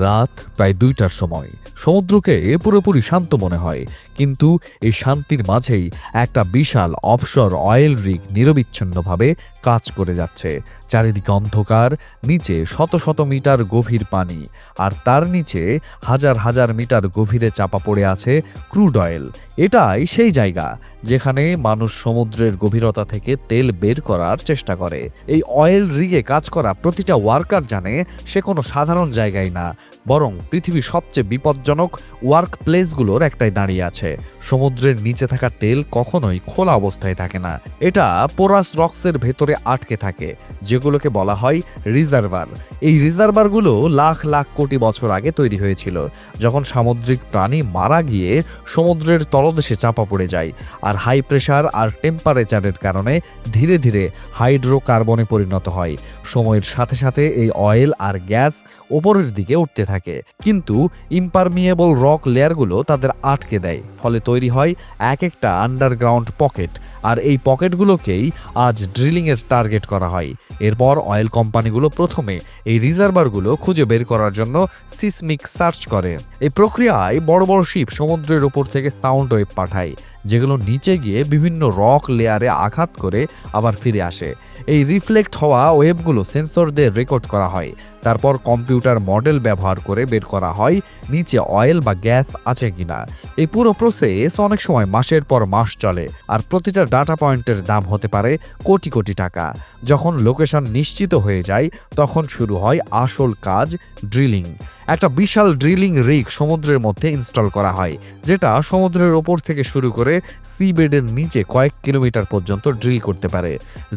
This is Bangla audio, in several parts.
রাত প্রায় ২টার সময় সমুদ্রকে পুরোপুরি শান্ত মনে হয়, কিন্তু এই শান্তির মাঝেই একটা বিশাল অফশোর অয়েল রিগ নিরবিচ্ছিন্নভাবে কাজ করে যাচ্ছে। চারিদিকে অন্ধকার, নিচে শত শত মিটার গভীর পানি, আর তার নিচে হাজার হাজার মিটার গভীরে চাপা পড়ে আছে ক্রুড অয়েল। এটাই সেই জায়গা যেখানে মানুষ সমুদ্রের গভীরতা থেকে তেল বের করার চেষ্টা করে। এই অয়েল রিগে কাজ করা প্রতিটা ওয়ার্কার জানে সে কোনো সাধারণ জায়গায় না, বরং পৃথিবীর সবচেয়ে বিপজ্জনক ওয়ার্ক প্লেসগুলোর একটাই দাঁড়িয়ে আছে। সমুদ্রের নিচে থাকা তেল কখনোই খোলা অবস্থায় থাকে না, এটা পোরাস রক্সের ভেতরে আটকে থাকে, যেগুলোকে বলা হয় রিজার্ভার। এই রিজার্ভারগুলো লাখ লাখ কোটি বছর আগে তৈরি হয়েছিল, যখন সামুদ্রিক প্রাণী মারা গিয়ে সমুদ্রের তলদেশে চাপা পড়ে যায়, আর হাই প্রেশার আর টেম্পারেচারের কারণে ধীরে ধীরে হাইড্রোকার্বনে পরিণত হয়। সময়ের সাথে সাথে এই অয়েল আর গ্যাস ওপরের দিকে উঠতে থাকে, কিন্তু ইম্পারমিয়েবল রক লেয়ারগুলো তাদের আটকে দেয়, ফলে তৈরি হয় এক একটা আন্ডারগ্রাউন্ড পকেট। আর এই পকেটগুলোকেই আজ ড্রিলিংয়ের টার্গেট করা হয়। এরপর অয়েল কোম্পানিগুলো প্রথমে এই রিজার্ভারগুলো খুঁজে বের করার জন্য সিসমিক সার্চ করে। এই প্রক্রিয়ায় বড় বড় শিপ সমুদ্রের উপর থেকে সাউন্ড ওয়েভ পাঠায়, যেগুলো নিচে গিয়ে বিভিন্ন রক লেয়ারে আঘাত করে আবার ফিরে আসে। এই রিফ্লেক্ট হওয়া ওয়েভগুলো সেন্সর দিয়ে রেকর্ড করা হয়, তারপর কম্পিউটার মডেল ব্যবহার করে বের করা হয় নিচে অয়েল বা গ্যাস আছে কিনা। এই পুরো প্রসেস অনেক সময় মাসের পর মাস চলে, আর প্রতিটা ডাটা পয়েন্টের দাম হতে পারে কোটি কোটি টাকা। যখন লোকেশন নিশ্চিত হয়ে যায়, তখন শুরু হয় আসল কাজ, ড্রিলিং। একটা বিশাল ড্রিলিং রিগ সমুদ্রের মধ্যে ইনস্টল করা হয়, যেটা সমুদ্রের ওপর থেকে শুরু করে সিবেডের নিচে কয়েক কিলোমিটার পর্যন্ত ড্রিল করতে পারে।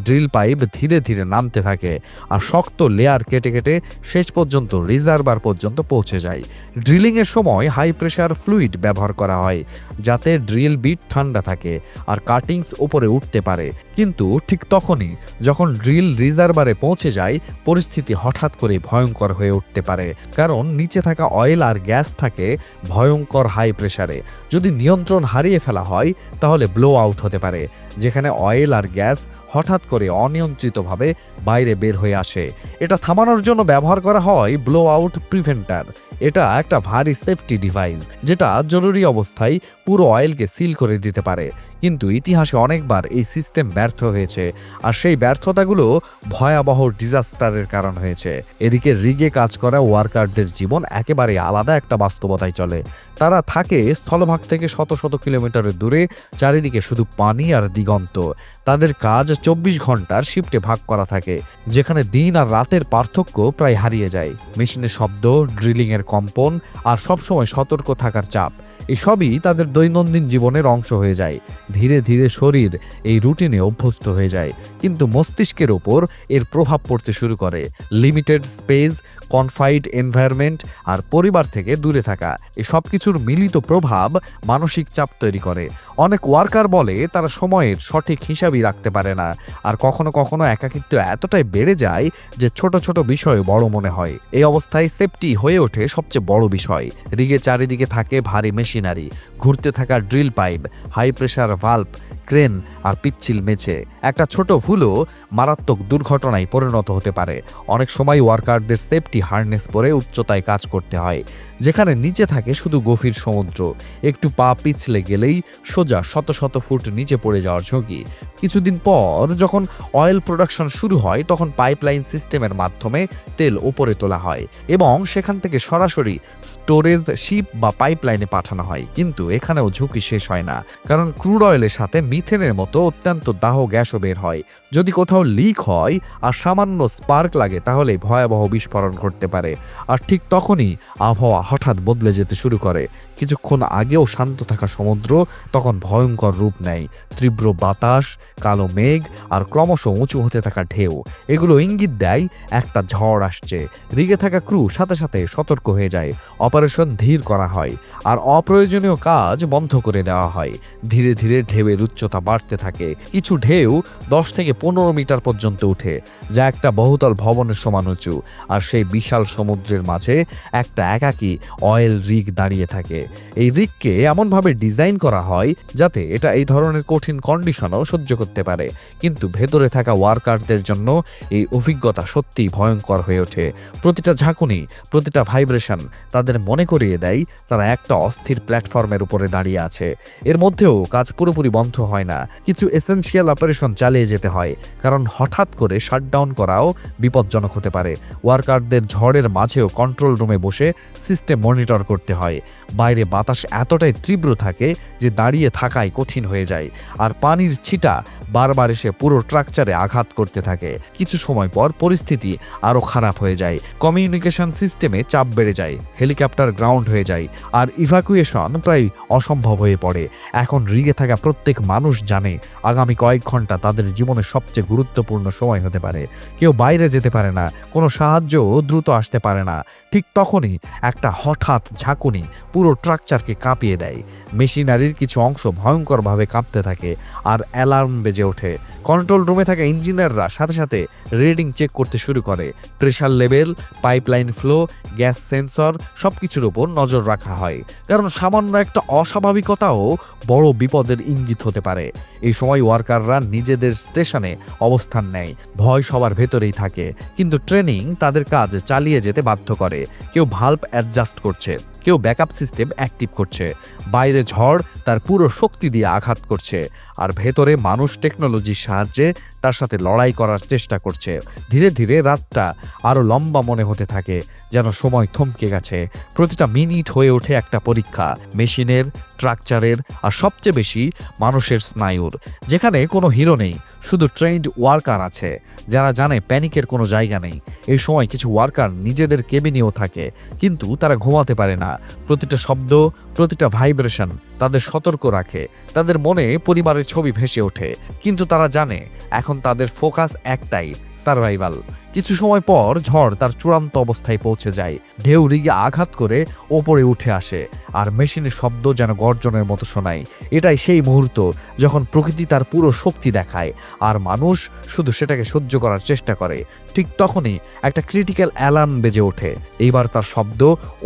ড্রিল পাইপ ধীরে ধীরে নামতে থাকে, আর শক্ত লেয়ার কেটে কেটে শেষ পর্যন্ত রিজার্ভার পর্যন্ত পৌঁছে যায়। ড্রিলিংয়ের সময় হাই প্রেশার ফ্লুইড ব্যবহার করা হয়, যাতে ড্রিল বিট ঠান্ডা থাকে আর কাটিংস উপরে উঠতে পারে। কিন্তু ঠিক তখনই যখন ড্রিল রিজার্ভারে পৌঁছে যায়, পরিস্থিতি হঠাৎ করে ভয়ঙ্কর হয়ে উঠতে পারে, কারণ নিচে থাকা অয়েল আর গ্যাস থাকে ভয়ঙ্কর হাই প্রেশারে। যদি নিয়ন্ত্রণ হারিয়ে ফেলা হয়, তাহলে ব্লো আউট হতে পারে, যেখানে অয়েল আর গ্যাস হঠাৎ করে অনিয়ন্ত্রিতভাবে বাইরে বের হয়ে আসে। এটা থামানোর জন্য ব্যবহার করা হয় ব্লো আউট প্রিভেন্টার। এটা একটা ভারী সেফটি ডিভাইস, যেটা জরুরি অবস্থায় পুরো অয়েলকে সিল করে দিতে পারে। কিন্তু ইতিহাসে অনেকবার এই সিস্টেম ব্যর্থ হয়েছে, আর সেই ব্যর্থতাগুলো ভয়াবহ ডিজাস্টারের কারণ হয়েছে। এদিকে রিগে কাজ করা ওয়ার্কারদের জীবন একেবারে আলাদা একটা বাস্তবতায় চলে। তারা থাকে স্থলভাগ থেকে শত শত কিলোমিটারের দূরে, চারিদিকে শুধু পানি আর দিগন্ত। তাদের কাজ 24 ঘন্টার শিফটে ভাগ করা থাকে, যেখানে দিন আর রাতের পার্থক্য প্রায় হারিয়ে যায়। মেশিনের শব্দ, ড্রিলিংয়ের কম্পন, আর সবসময় সতর্ক থাকার চাপ, এসবই তাদের দৈনন্দিন জীবনের অংশ হয়ে যায়। ধীরে ধীরে শরীর এই রুটিনে অভ্যস্ত হয়ে যায়, কিন্তু মস্তিষ্কের ওপর এর প্রভাব পড়তে শুরু করে। লিমিটেড স্পেস, কনফাইড এনভায়রনমেন্ট, আর পরিবার থেকে দূরে থাকা, এই সব কিছুর মিলিত প্রভাব মানসিক চাপ তৈরি করে। অনেক ওয়ার্কার বলে তারা সময়ের সঠিক হিসাবই রাখতে পারে না, আর কখনো কখনো একাকিত্ব এতটাই বেড়ে যায় যে ছোট ছোট বিষয় বড় মনে হয়। এই অবস্থায় সেফটি হয়ে ওঠে সবচেয়ে বড় বিষয়। রিগে চারিদিকে থাকে ভারী মেশিনারি, ঘুরতে থাকা drill pipe, high pressure valve, crane আর পিচ্ছিল মেঝে। একটা ছোট ভুলও মারাত্মক দুর্ঘটনায় পরিণত হতে পারে। অনেক সময় ওয়ার্কারদের সেফটি হার্নেস পরে উচ্চতায় কাজ করতে হয়, যেখানে নিচে থাকে শুধু গভীর সমুদ্র। একটু পা পিছলে গেলেই সোজা শত শত ফুট নিচে পড়ে যাওয়ার ঝুঁকি। কিছুদিন পর যখন অয়েল প্রোডাকশন শুরু হয়, তখন পাইপলাইন সিস্টেমের মাধ্যমে তেল উপরে তোলা হয় এবং সেখান থেকে সরাসরি স্টোরেজ শিপ বা পাইপলাইনে পাঠানো হয়। কিন্তু এখানেও ঝুঁকি শেষ হয় না, কারণ ক্রুড অয়েলের সাথে মিথেনের মতো অত্যন্ত দাহ গ্যাসও বের হয়। যদি কোথাও লিক হয় আর সামান্য স্পার্ক লাগে, তাহলে ভয়াবহ বিস্ফোরণ ঘটতে পারে। আর ঠিক তখনই আবহাওয়া হঠাৎ বদলে যেতে শুরু করে। কিছুক্ষণ আগেও শান্ত থাকা সমুদ্র তখন ভয়ঙ্কর রূপ নেয়। তীব্র বাতাস, কালো মেঘ, আর ক্রমশ উঁচু হতে থাকা ঢেউ, এগুলো ইঙ্গিত দেয় একটা ঝড় আসছে। রিগে থাকা ক্রু সাথে সাথে সতর্ক হয়ে যায়। অপারেশন ধীর করা হয়, আর অপ্রয়োজনীয় কাজ বন্ধ করে দেওয়া হয়। ধীরে ধীরে ঢেউয়ের উচ্চতা বাড়তে থাকে। কিছু ঢেউ 10 থেকে 15 মিটার পর্যন্ত উঠে, যা একটা বহুতল ভবনের সমান উঁচু। আর সেই বিশাল সমুদ্রের মাঝে একটা একাকী অয়েল রিগ দাঁড়িয়ে থাকে। এই রিগকে এমনভাবে ডিজাইন করা হয় যাতে এটা এই ধরনের কঠিন কন্ডিশনও সহ্য করতে পারে, কিন্তু ভেতরে থাকা ওয়ার্কারদের জন্য এই অভিজ্ঞতা সত্যিই ভয়ঙ্কর হয়ে ওঠে। প্রতিটা ঝাঁকুনি, প্রতিটা ভাইব্রেশন তাদের মনে করিয়ে দেয় তারা একটা অস্থির প্ল্যাটফর্মের উপরে দাঁড়িয়ে আছে। এর মধ্যেও কাজ পুরোপুরি বন্ধ হয় না, কিছু এসেনশিয়াল অপারেশন চালিয়ে যেতে হয়, কারণ হঠাৎ করে শাটডাউন করাও বিপজ্জনক হতে পারে। ওয়ার্কারদের ঝড়ের মাঝেও কন্ট্রোল রুমে বসে সিস্টেম মনিটর করতে হয়। বাইরে বাতাস এতটাই তীব্র থাকে যে দাঁড়িয়ে থাকাই কঠিন হয়ে যায়, আর পানির ছিটা বারবার এসে পুরো স্ট্রাকচারে আঘাত করতে থাকে। কিছু সময় পর পরিস্থিতি আরও খারাপ হয়ে যায়, কমিউনিকেশন সিস্টেমে চাপ বেড়ে যায়, হেলিকপ্টার গ্রাউন্ড হয়ে যায়, আর ইভাকুয়েশন প্রায় অসম্ভব হয়ে পড়ে। এখন রিগে থাকা প্রত্যেক মানুষ জানে আগামী কয়েক ঘন্টা তাদের জীবনের সবচেয়ে গুরুত্বপূর্ণ সময় হতে পারে। কেউ বাইরে যেতে পারে না, কোনো সাহায্যও দ্রুত আসতে পারে না। ঠিক তখনই একটা হঠাৎ ঝাঁকুনি পুরো স্ট্রাকচারকে কাঁপিয়ে দেয়। মেশিনারির কিছু অংশ ভয়ঙ্করভাবে কাঁপতে থাকে আর অ্যালার্ম বেজে ওঠে। কন্ট্রোল রুমে থাকা ইঞ্জিনিয়াররা সাথে সাথে রিডিং চেক করতে শুরু করে। Pressure level, pipeline flow, gas sensor সবকিছুর উপর নজর রাখা হয়, কারণ সামান্য একটা অস্বাভাবিকতাও বড় বিপদের ইঙ্গিত হতে পারে। এই সময় ওয়ার্কাররা নিজেদের স্টেশনে অবস্থান নেয়। ভয় সবার ভেতরেই থাকে, কিন্তু ট্রেনিং তাদের কাজ চালিয়ে যেতে বাধ্য করে। কেউ ভাল্ব অ্যাডজাস্ট করছে, কেউ ব্যাকআপ সিস্টেম অ্যাক্টিভ করছে। বাইরে ঝড় তার পুরো শক্তি দিয়ে আঘাত করছে, আর ভেতরে মানুষ টেকনোলজির সাহায্যে তার সাথে লড়াই করার চেষ্টা করছে। ধীরে ধীরে রাতটা আরও লম্বা মনে হতে থাকে, যেন সময় থমকে গেছে। প্রতিটা মিনিট হয়ে ওঠে একটা পরীক্ষা, মেশিনের, স্ট্রাকচারের, আর সবচেয়ে বেশি মানুষের স্নায়ুর। যেখানে কোনো হিরো নেই, শুধু ট্রেন্ড ওয়ার্কার আছে যারা জানে প্যানিকের কোনো জায়গা নেই। এই সময় কিছু ওয়ার্কার নিজেদের কেবিনেও থাকে, কিন্তু তারা ঘুমাতে পারে না। প্রতিটা শব্দ, প্রতিটা ভাইব্রেশন তাদের সতর্ক রাখে। তাদের মনে পরিবারের ছবি ভেসে ওঠে, কিন্তু তারা জানে এখন তাদের ফোকাস একটাই, সার্ভাইভাল। কিছু সময় পর ঝড় তার চূড়ান্ত অবস্থায় পৌঁছে যায়। ঢেউ রিগে আঘাত করে ওপরে উঠে আসে, আর মেশিনের শব্দ যেন গর্জনের মতো শোনায়। এটাই সেই মুহূর্ত যখন প্রকৃতি তার পুরো শক্তি দেখায়, আর মানুষ শুধু সেটাকে সহ্য করার চেষ্টা করে। ঠিক তখনই একটা ক্রিটিক্যাল অ্যালার্ম বেজে ওঠে। এইবার তার শব্দ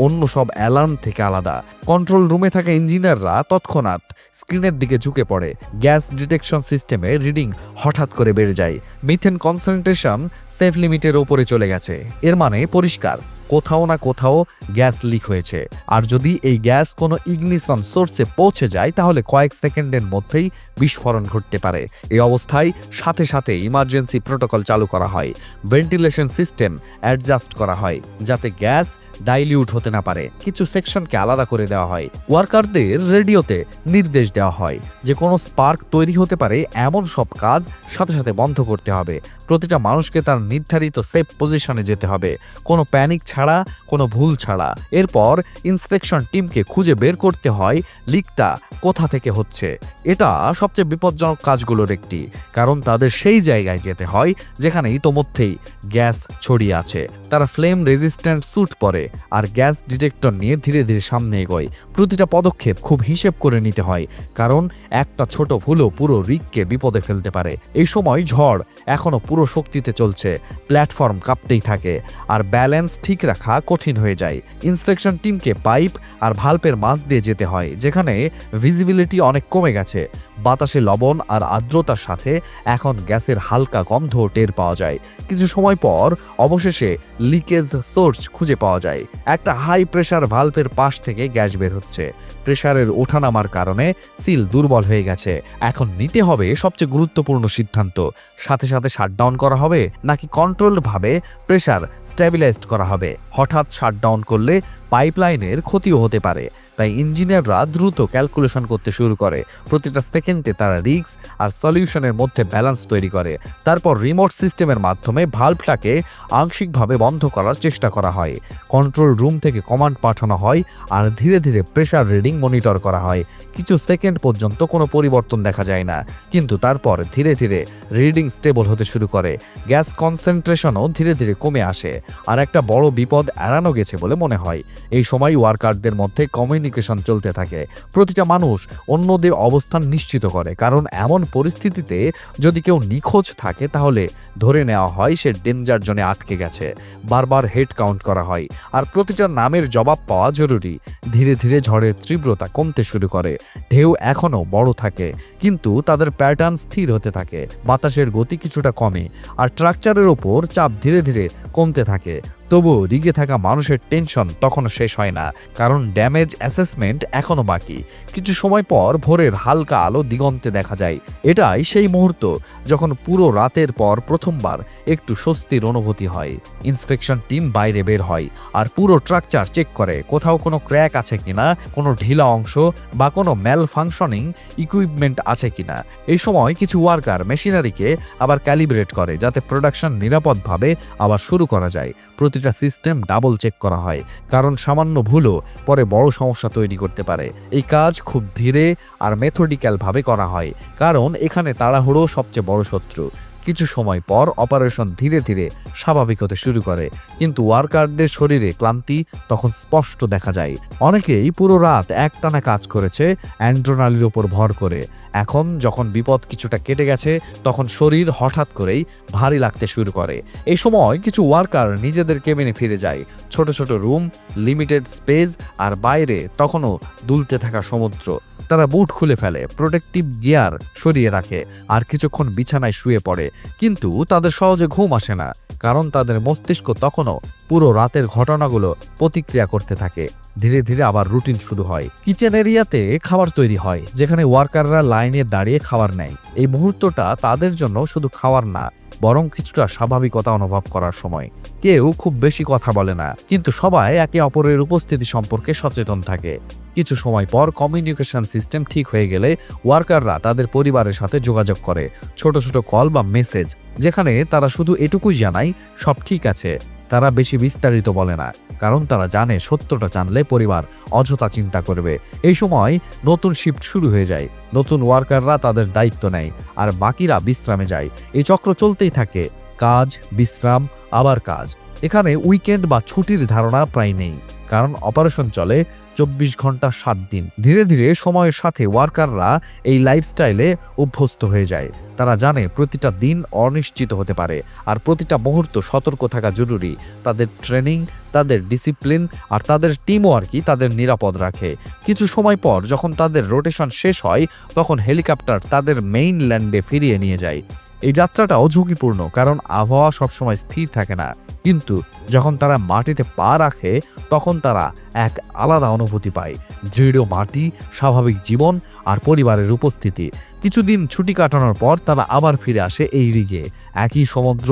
অন্য সব অ্যালার্ম থেকে আলাদা। কন্ট্রোল রুমে থাকা ইঞ্জিনিয়াররা তৎক্ষণাৎ স্ক্রিনের দিকে ঝুঁকে পড়ে। গ্যাস ডিটেকশন সিস্টেমে রিডিং হঠাৎ করে বেড়ে যায়। মিথেন কনসেন্ট্রেশন সেফ লিমিটের ওপরে চলে গেছে। এর মানে পরিষ্কার, কোথাও না কোথাও গ্যাস লিক হয়েছে। আর যদি এই গ্যাস কোনো ইগনিশন সোর্সে পৌঁছে যায়, তাহলে কয়েক সেকেন্ডের মধ্যেই বিস্ফোরণ ঘটতে পারে। এই অবস্থায় সাথে সাথে ইমার্জেন্সি প্রোটোকল চালু করা হয়। ভেন্টিলেশন সিস্টেম অ্যাডজাস্ট করা হয় যাতে গ্যাস ডাইলিউট হতে না পারে। কিছু সেকশনকে আলাদা করে দেওয়া হয়। ওয়ার্কারদের রেডিওতে নির্দেশ দেওয়া হয় যে কোনো স্পার্ক তৈরি হতে পারে এমন সব কাজ সাথে সাথে বন্ধ করতে হবে। প্রতিটা মানুষকে তার নির্ধারিত সেফ পজিশনে যেতে হবে, কোনো প্যানিক ছাড়া, কোনো ভুল ছাড়া। এরপর ইন্সপেকশন টিমকে খুঁজে বের করতে হয় লিকটা কোথা থেকে হচ্ছে। এটা সবচেয়ে বিপজ্জনক কাজগুলোর একটি, কারণ তাদের সেই জায়গায় যেতে হয় যেখানে ইতোমধ্যেই গ্যাস ছড়িয়ে আছে। তারা ফ্লেম রেজিস্ট্যান্ট স্যুট পরে আর গ্যাস ডিটেক্টর নিয়ে ধীরে ধীরে সামনে এগোয়। প্রতিটা পদক্ষেপ খুব হিসেব করে নিতে হয়, কারণ একটা ছোট ভুলও পুরো রিগকে বিপদে ফেলতে পারে। এই সময় ঝড় এখনো পুরো শক্তিতে চলছে, প্ল্যাটফর্ম কাঁপতেই থাকে, আর ব্যালেন্স ঠিক রাখা কঠিন হয়ে যায়। ইন্সপেকশন টিমকে পাইপ আর ভাল্বের মাঝ দিয়ে যেতে হয়, যেখানে ভিজিবিলিটি অনেক কমে গেছে। বাতাসে লবণ আর আর্দ্রতার সাথে এখন গ্যাসের হালকা গন্ধ টের পাওয়া যায়। কিছু সময় পর অবশেষে লিকেজ সোর্স খুঁজে পাওয়া যায়। একটা হাই প্রেসার ভাল্বের পাশ থেকে গ্যাস বের হচ্ছে। প্রেসারের ওঠানামার কারণে সিল দুর্বল হয়ে গেছে। এখন নিতে হবে সবচেয়ে গুরুত্বপূর্ণ সিদ্ধান্ত, সাথে সাথে শাটডাউন করা হবে নাকি কন্ট্রোলভাবে প্রেসার স্ট্যাবিলাইজড করা হবে। হঠাৎ শাটডাউন করলে পাইপলাইনের ক্ষতিও হতে পারে, তাই ইঞ্জিনিয়াররা দ্রুত ক্যালকুলেশন করতে শুরু করে। প্রতিটা সেকেন্ডে তারা রিস্ক আর সলিউশনের মধ্যে ব্যালেন্স তৈরি করে। তারপর রিমোট সিস্টেমের মাধ্যমে ভাল্বটাকে আংশিকভাবে বন্ধ করার চেষ্টা করা হয়। কন্ট্রোল রুম থেকে কমান্ড পাঠানো হয় আর ধীরে ধীরে প্রেসার রিডিং মনিটর করা হয়। কিছু সেকেন্ড পর্যন্ত কোনো পরিবর্তন দেখা যায় না, কিন্তু তারপর ধীরে ধীরে রিডিং স্টেবল হতে শুরু করে। গ্যাস কনসেন্ট্রেশনও ধীরে ধীরে কমে আসে, আর একটা বড় বিপদ এড়ানো গেছে বলে মনে হয়। এই সময় ওয়ার্কারদের মধ্যে কমিউনিকেশন কমিউনিকেশন চলতে থাকে। প্রতিটা মানুষ অন্যদের অবস্থান নিশ্চিত করে, কারণ এমন পরিস্থিতিতে যদি কেউ নিখোঁজ থাকে তাহলে ধরে নেওয়া হয় সে ডেঞ্জার জোনে আটকে গেছে। বারবার হেড কাউন্ট করা হয়, আর প্রতিটা নামের জবাব পাওয়া জরুরি। ধীরে ধীরে ঝড়ের তীব্রতা কমতে শুরু করে। ঢেউ এখনও বড় থাকে, কিন্তু তাদের প্যাটার্ন স্থির হতে থাকে। বাতাসের গতি কিছুটা কমে, আর স্ট্রাকচারের ওপর চাপ ধীরে ধীরে কমতে থাকে। তবুও রিগে থাকা মানুষের টেনশন তখনও শেষ হয় না, কারণ ড্যামেজ অ্যাসেসমেন্ট এখনও বাকি। কিছু সময় পর ভোরের হালকা আলো দিগন্তে দেখা যায়। এটাই সেই মুহূর্ত যখন পুরো রাতের পর প্রথমবার একটু স্বস্তির অনুভূতি হয়। ইন্সপেকশন টিম বাইরে বের হয় আর পুরো স্ট্রাকচার চেক করে কোথাও কোনো ক্র্যাক আছে কিনা, কোনো ঢিলা অংশ বা কোনো ম্যাল ফাংশনিং ইকুইপমেন্ট আছে কিনা। এই সময় কিছু ওয়ার্কার মেশিনারিকে আবার ক্যালিব্রেট করে যাতে প্রোডাকশন নিরাপদভাবে আবার শুরু করা যায়। প্রতিটা সিস্টেম ডাবল চেক করা হয়, কারণ সামান্য ভুলও পরে বড় সমস্যা তৈরি করতে পারে। এই কাজ খুব ধীরে আর মেথডিক্যালভাবে করা হয়, কারণ এখানে তাড়াহুড়ো সবচেয়ে বড় শত্রু। কিছু সময় পর অপারেশন ধীরে ধীরে স্বাভাবিক হতে শুরু করে, কিন্তু ওয়ার্কারদের শরীরে ক্লান্তি তখন স্পষ্ট দেখা যায়। অনেকেই পুরো রাত একটানা কাজ করেছে অ্যাড্রেনালিনের উপর ভর করে। এখন যখন বিপদ কিছুটা কেটে গেছে, তখন শরীর হঠাৎ করেই ভারী লাগতে শুরু করে। এই সময় কিছু ওয়ার্কার নিজেদের কেবিনে ফিরে যায়। ছোট ছোট রুম, লিমিটেড স্পেস, আর বাইরে তখনও দুলতে থাকা সমুদ্র। তারা বুট খুলে ফেলে, প্রোটেক্টিভ গিয়ার সরিয়ে রাখে, আর কিছুক্ষণ বিছানায় শুয়ে পড়ে। কিন্তু তাদের সহজে ঘুম আসে না, কারণ তাদের মস্তিষ্ক তখনও পুরো রাতের ঘটনাগুলো প্রতিক্রিয়া করতে থাকে। ধীরে ধীরে আবার রুটিন শুরু হয়। কিচেন এরিয়াতে খাবার তৈরি হয়, যেখানে ওয়ার্কাররা লাইনে দাঁড়িয়ে খাবার নেয়। এই মুহূর্তটা তাদের জন্য শুধু খাওয়ার না, বরং কিছুটা স্বাভাবিকতা অনুভব করার সময়। কেউ খুব বেশি কথা বলে না, কিন্তু সবাই একে অপরের উপস্থিতি সম্পর্কে সচেতন থাকে। কিছু সময় পর কমিউনিকেশন সিস্টেম ঠিক হয়ে গেলে ওয়ার্কাররা তাদের পরিবারের সাথে যোগাযোগ করে। ছোট ছোট কল বা মেসেজ, যেখানে তারা শুধু এটুকুই জানায় সব ঠিক আছে। তারা বেশি বিস্তারিত বলে না, কারণ তারা জানে সত্যটা জানলে পরিবার অযথা চিন্তা করবে। এই সময় নতুন শিফট শুরু হয়ে যায়। নতুন ওয়ার্কাররা তাদের দায়িত্ব নেয়, আর বাকিরা বিশ্রামে যায়। এই চক্র চলতেই থাকে, কাজ, বিশ্রাম, আবার কাজ। এখানে উইকেন্ড বা ছুটির ধারণা প্রায় নেই, কারণ অপারেশন চলে 24 ঘন্টা 7 দিন। ধীরে ধীরে সময়ের সাথে ওয়ার্কাররা এই লাইফস্টাইলে অভ্যস্ত হয়ে যায়। তারা জানে প্রতিটা দিন অনিশ্চিত হতে পারে, আর প্রতিটা মুহূর্ত সতর্ক থাকা জরুরি। তাদের ট্রেনিং, তাদের ডিসিপ্লিন আর তাদের টিমওয়ার্কই তাদের নিরাপদ রাখে। কিছু সময় পর যখন তাদের রোটেশন শেষ হয়, তখন হেলিকপ্টার তাদের মেইন ল্যান্ডে ফিরিয়ে নিয়ে যায়। এই যাত্রাটাও ঝুঁকিপূর্ণ, কারণ আবহাওয়া সবসময় স্থির থাকে না। কিন্তু যখন তারা মাটিতে পা রাখে, তখন তারা এক আলাদা অনুভূতি পায়। দৃঢ় মাটি, স্বাভাবিক জীবন আর পরিবারের উপস্থিতি। কিছুদিন ছুটি কাটানোর পর তারা আবার ফিরে আসে এই রিগে। একই সমুদ্র,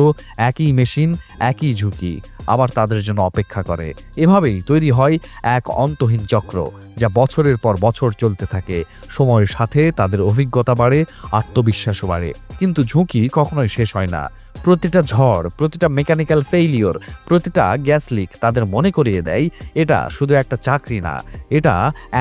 একই মেশিন, একই ঝুঁকি আবার তাদের জন্য অপেক্ষা করে। এভাবেই তৈরি হয় এক অন্তহীন চক্র, যা বছরের পর বছর চলতে থাকে। সময়ের সাথে তাদের অভিজ্ঞতা বাড়ে, আত্মবিশ্বাসও বাড়ে, কিন্তু ঝুঁকি কখনোই শেষ হয় না। প্রতিটা ঝড়, প্রতিটা মেকানিক্যাল ফেইলিওর, প্রতিটা গ্যাস লিক তাদের মনে করিয়ে দেয় এটা শুধু একটা চাকরি না, এটা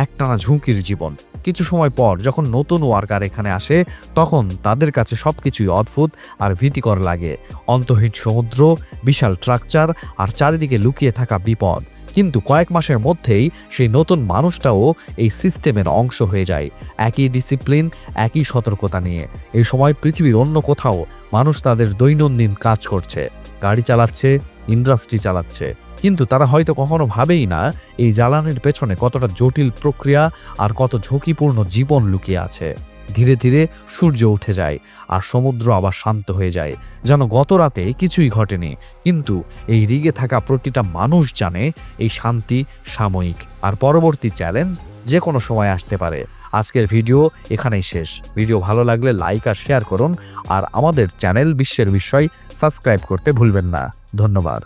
একটানা ঝুঁকির জীবন। কিছু সময় পর যখন নতুন ওয়ার্কার এখানে আসে, তখন তাদের কাছে সবকিছুই অদ্ভুত আর ভীতিকর লাগে। অন্তহীন সমুদ্র, বিশাল স্ট্রাকচার আর চারিদিকে লুকিয়ে থাকা বিপদ। কিন্তু কয়েক মাসের মধ্যেই সেই নতুন মানুষটাও এই সিস্টেমের অংশ হয়ে যায়, একই ডিসিপ্লিন, একই সতর্কতা নিয়ে। এই সময় পৃথিবীর অন্য কোথাও মানুষ তাদের দৈনন্দিন কাজ করছে, গাড়ি চালাচ্ছে, ইন্ডাস্ট্রি চালাচ্ছে, কিন্তু তারা হয়তো কখনো ভাবেই না এই জ্বালানির পেছনে কতটা জটিল প্রক্রিয়া আর কত ঝুঁকিপূর্ণ জীবন লুকিয়ে আছে। ধীরে ধীরে সূর্য উঠে যায় আর সমুদ্র আবার শান্ত হয়ে যায়, যেন গত রাতে কিছুই ঘটেনি। কিন্তু এই রিগে থাকা প্রতিটা মানুষ জানে এই শান্তি সাময়িক, আর পরবর্তী চ্যালেঞ্জ যে কোনো সময় আসতে পারে। আজকের ভিডিও এখানেই শেষ। ভিডিও ভালো লাগলে লাইক আর শেয়ার করুন, আর আমাদের চ্যানেল বিশ্বের বিষয় সাবস্ক্রাইব করতে ভুলবেন না। ধন্যবাদ।